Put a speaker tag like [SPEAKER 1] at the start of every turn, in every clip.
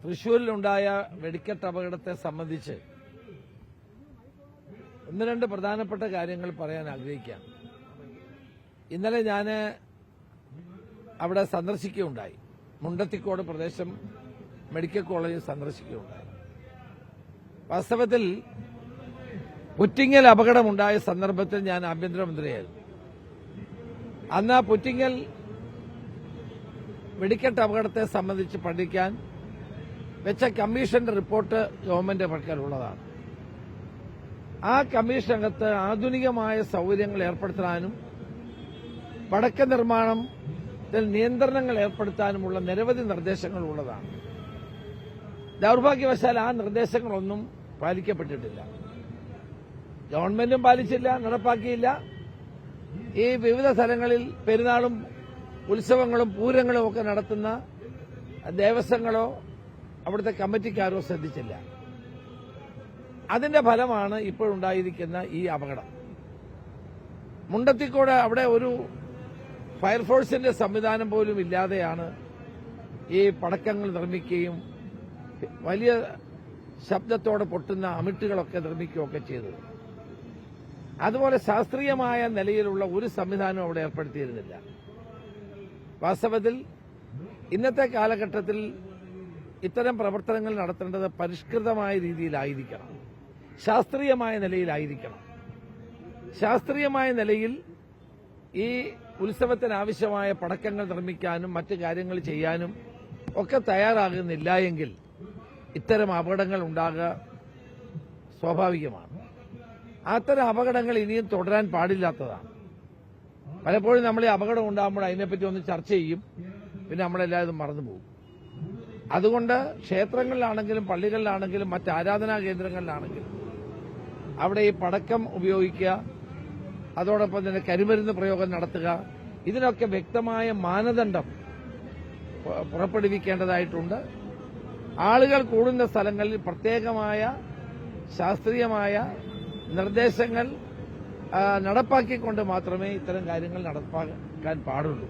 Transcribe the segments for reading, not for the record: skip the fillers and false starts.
[SPEAKER 1] തൃശൂരിലുണ്ടായ വെടിക്കെട്ട് അപകടത്തെ സംബന്ധിച്ച് ഒന്ന് രണ്ട് പ്രധാനപ്പെട്ട കാര്യങ്ങൾ പറയാൻ ആഗ്രഹിക്കാം. ഇന്നലെ ഞാൻ അവിടെ സന്ദർശിക്കുകയുണ്ടായി. മുണ്ടത്തിക്കോട് പ്രദേശം മെഡിക്കൽ കോളേജ് സന്ദർശിക്കുകയുണ്ടായി. വാസ്തവത്തിൽ പുറ്റിങ്ങൽ അപകടമുണ്ടായ സന്ദർഭത്തിൽ ഞാൻ ആഭ്യന്തരമന്ത്രിയായിരുന്നു. അന്ന് ആ പുറ്റിങ്ങൽ വെടിക്കെട്ട് അപകടത്തെ സംബന്ധിച്ച് പഠിക്കാൻ വെച്ച കമ്മീഷന്റെ റിപ്പോർട്ട് ഗവൺമെന്റ് പക്കലുള്ളതാണ്. ആ കമ്മീഷനകത്ത് ആധുനികമായ സൌകര്യങ്ങൾ ഏർപ്പെടുത്താനും പടക്ക നിർമ്മാണത്തിൽ നിയന്ത്രണങ്ങൾ ഏർപ്പെടുത്താനുമുള്ള നിരവധി നിർദ്ദേശങ്ങൾ ഉള്ളതാണ്. ദൌർഭാഗ്യവശാൽ ആ നിർദ്ദേശങ്ങളൊന്നും പാലിക്കപ്പെട്ടിട്ടില്ല. ഗവൺമെന്റും പാലിച്ചില്ല, നടപ്പാക്കിയില്ല. ഈ വിവിധ സ്ഥലങ്ങളിൽ പെരുന്നാളും ഉത്സവങ്ങളും പൂരങ്ങളും ഒക്കെ നടത്തുന്ന ദേവസ്വങ്ങളോ അവിടുത്തെ കമ്മിറ്റിക്കാരോ ശ്രദ്ധിച്ചില്ല. അതിന്റെ ഫലമാണ് ഇപ്പോഴുണ്ടായിരിക്കുന്ന ഈ അപകടം. മുണ്ടത്തിക്കോട് അവിടെ ഒരു ഫയർഫോഴ്സിന്റെ സംവിധാനം പോലും ഇല്ലാതെയാണ് ഈ പടക്കങ്ങൾ നിർമ്മിക്കുകയും വലിയ ശബ്ദത്തോടെ പൊട്ടുന്ന അമിട്ടുകളൊക്കെ നിർമ്മിക്കുകയൊക്കെ ചെയ്തത്. അതുപോലെ ശാസ്ത്രീയമായ നിലയിലുള്ള ഒരു സംവിധാനവും അവിടെ ഏർപ്പെടുത്തിയിരുന്നില്ല. വാസ്തവത്തിൽ ഇന്നത്തെ കാലഘട്ടത്തിൽ ഇത്തരം പ്രവർത്തനങ്ങൾ നടത്തേണ്ടത് പരിഷ്കൃതമായ രീതിയിലായിരിക്കണം, ശാസ്ത്രീയമായ നിലയിലായിരിക്കണം. ശാസ്ത്രീയമായ നിലയിൽ ഈ ഉത്സവത്തിനാവശ്യമായ പടക്കങ്ങൾ നിർമ്മിക്കാനും മറ്റു കാര്യങ്ങൾ ചെയ്യാനും ഒക്കെ തയ്യാറാകുന്നില്ല എങ്കിൽ ഇത്തരം അപകടങ്ങൾ ഉണ്ടാകുക സ്വാഭാവികമാണ്. അത്തരം അപകടങ്ങൾ ഇനിയും തുടരാൻ പാടില്ലാത്തതാണ്. പലപ്പോഴും നമ്മൾ ഈ അപകടം ഉണ്ടാകുമ്പോൾ അതിനെപ്പറ്റി ഒന്ന് ചർച്ച ചെയ്യും, പിന്നെ നമ്മളെല്ലാവരും മറന്നുപോകും. അതുകൊണ്ട് ക്ഷേത്രങ്ങളിലാണെങ്കിലും പള്ളികളിലാണെങ്കിലും മറ്റ് ആരാധനാ കേന്ദ്രങ്ങളിലാണെങ്കിലും അവിടെ ഈ പടക്കം ഉപയോഗിക്കുക, അതോടൊപ്പം തന്നെ കരിമരുന്ന് പ്രയോഗം നടത്തുക, ഇതിനൊക്കെ വ്യക്തമായ മാനദണ്ഡം പുറപ്പെടുവിക്കേണ്ടതായിട്ടുണ്ട്. ആളുകൾ കൂടുന്ന സ്ഥലങ്ങളിൽ പ്രത്യേകമായ ശാസ്ത്രീയമായ നിർദ്ദേശങ്ങൾ നടപ്പാക്കിക്കൊണ്ട് മാത്രമേ ഇത്തരം കാര്യങ്ങൾ നടപ്പാക്കാൻ പാടുള്ളൂ.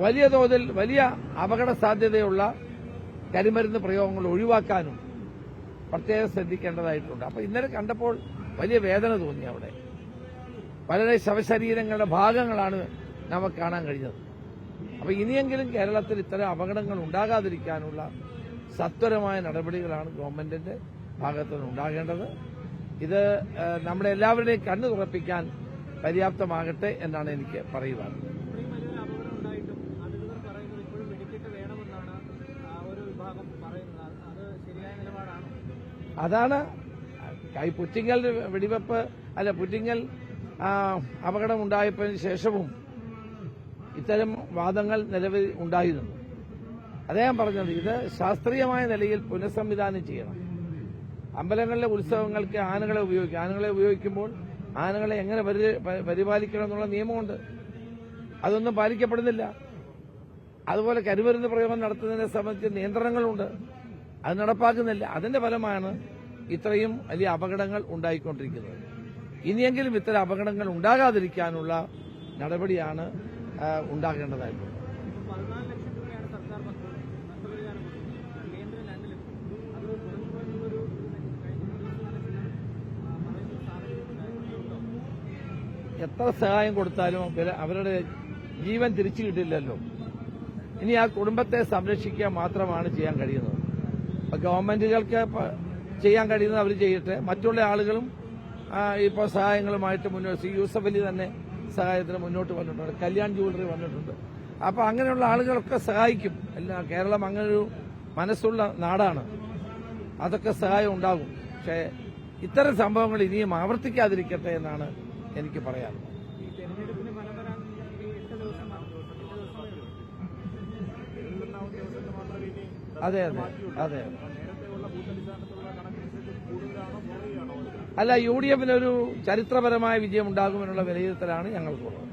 [SPEAKER 1] വലിയ തോതിൽ വലിയ അപകട സാധ്യതയുള്ള കരിമരുന്ന് പ്രയോഗങ്ങൾ ഒഴിവാക്കാനും പ്രത്യേകം ശ്രദ്ധിക്കേണ്ടതായിട്ടുണ്ട്. അപ്പൊ ഇന്നലെ കണ്ടപ്പോൾ വലിയ വേദന തോന്നി. അവിടെ വളരെ ശവശരീരങ്ങളുടെ ഭാഗങ്ങളാണ് നമുക്ക് കാണാൻ കഴിഞ്ഞത്. അപ്പൊ ഇനിയെങ്കിലും കേരളത്തിൽ ഇത്തരം അപകടങ്ങൾ ഉണ്ടാകാതിരിക്കാനുള്ള സത്വരമായ നടപടികളാണ് ഗവൺമെന്റിന്റെ ഭാഗത്തുനിന്ന് ഉണ്ടാകേണ്ടത്. ഇത് നമ്മുടെ എല്ലാവരുടെയും കണ്ണു തുറപ്പിക്കാൻ പര്യാപ്തമാകട്ടെ എന്നാണ് എനിക്ക് പറയുവാനുള്ളത്. അതാണ് പുറ്റിങ്ങൽ വെടിവെപ്പ് പുറ്റിങ്ങൽ അപകടം ഉണ്ടായതിനു ശേഷവും ഇത്തരം വാദങ്ങൾ നിലവിൽ ഉണ്ടായിരുന്നു. അദ്ദേഹം പറഞ്ഞത് ഇത് ശാസ്ത്രീയമായ നിലയിൽ പുനഃസംവിധാനം ചെയ്യണം. അമ്പലങ്ങളിലെ ഉത്സവങ്ങൾക്ക് ആനകളെ ഉപയോഗിക്കുമ്പോൾ ആനകളെ എങ്ങനെ പരിപാലിക്കണം എന്നുള്ള നിയമമുണ്ട്. അതൊന്നും പാലിക്കപ്പെടുന്നില്ല. അതുപോലെ കരിമരുന്ന് പ്രയോഗം നടത്തുന്നതിനെ സംബന്ധിച്ച് നിയന്ത്രണങ്ങളുണ്ട്, അത് നടപ്പാക്കുന്നില്ല. അതിന്റെ ഫലമാണ് ഇത്രയും വലിയ അപകടങ്ങൾ ഉണ്ടായിക്കൊണ്ടിരിക്കുന്നത്. ഇനിയെങ്കിലും ഇത്തരം അപകടങ്ങൾ ഉണ്ടാകാതിരിക്കാനുള്ള നടപടിയാണ് ഉണ്ടാകേണ്ടതായിട്ടുള്ളത്. എത്ര സഹായം കൊടുത്താലും അവരുടെ ജീവൻ തിരിച്ചു കിട്ടില്ലല്ലോ. ഇനി ആ കുടുംബത്തെ സംരക്ഷിക്കുക മാത്രമാണ് ചെയ്യാൻ കഴിയുന്നത്. ഗവൺമെന്റുകൾക്ക് ചെയ്യാൻ കഴിയുന്നത് അവർ ചെയ്യട്ടെ. മറ്റുള്ള ആളുകളും ഇപ്പോൾ സഹായങ്ങളുമായിട്ട് മുന്നോട്ട് യൂസഫ് അലി തന്നെ സഹായത്തിന് മുന്നോട്ട് വന്നിട്ടുണ്ട്, കല്യാൺ ജുവലറി വന്നിട്ടുണ്ട്. അപ്പൊ അങ്ങനെയുള്ള ആളുകളൊക്കെ സഹായിക്കും. കേരളം അങ്ങനൊരു മനസ്സുള്ള നാടാണ്, അതൊക്കെ സഹായം ഉണ്ടാകും. പക്ഷേ ഇത്തരം സംഭവങ്ങൾ ഇനിയും ആവർത്തിക്കാതിരിക്കട്ടെ എന്നാണ് എനിക്ക് പറയാനുള്ളത്. അതെ അതെ അതെ അല്ല, UDF-നൊരു ചരിത്രപരമായ വിജയം ഉണ്ടാകുമെന്നുള്ള വിലയിരുത്തലാണ് ഞങ്ങൾക്കുള്ളത്.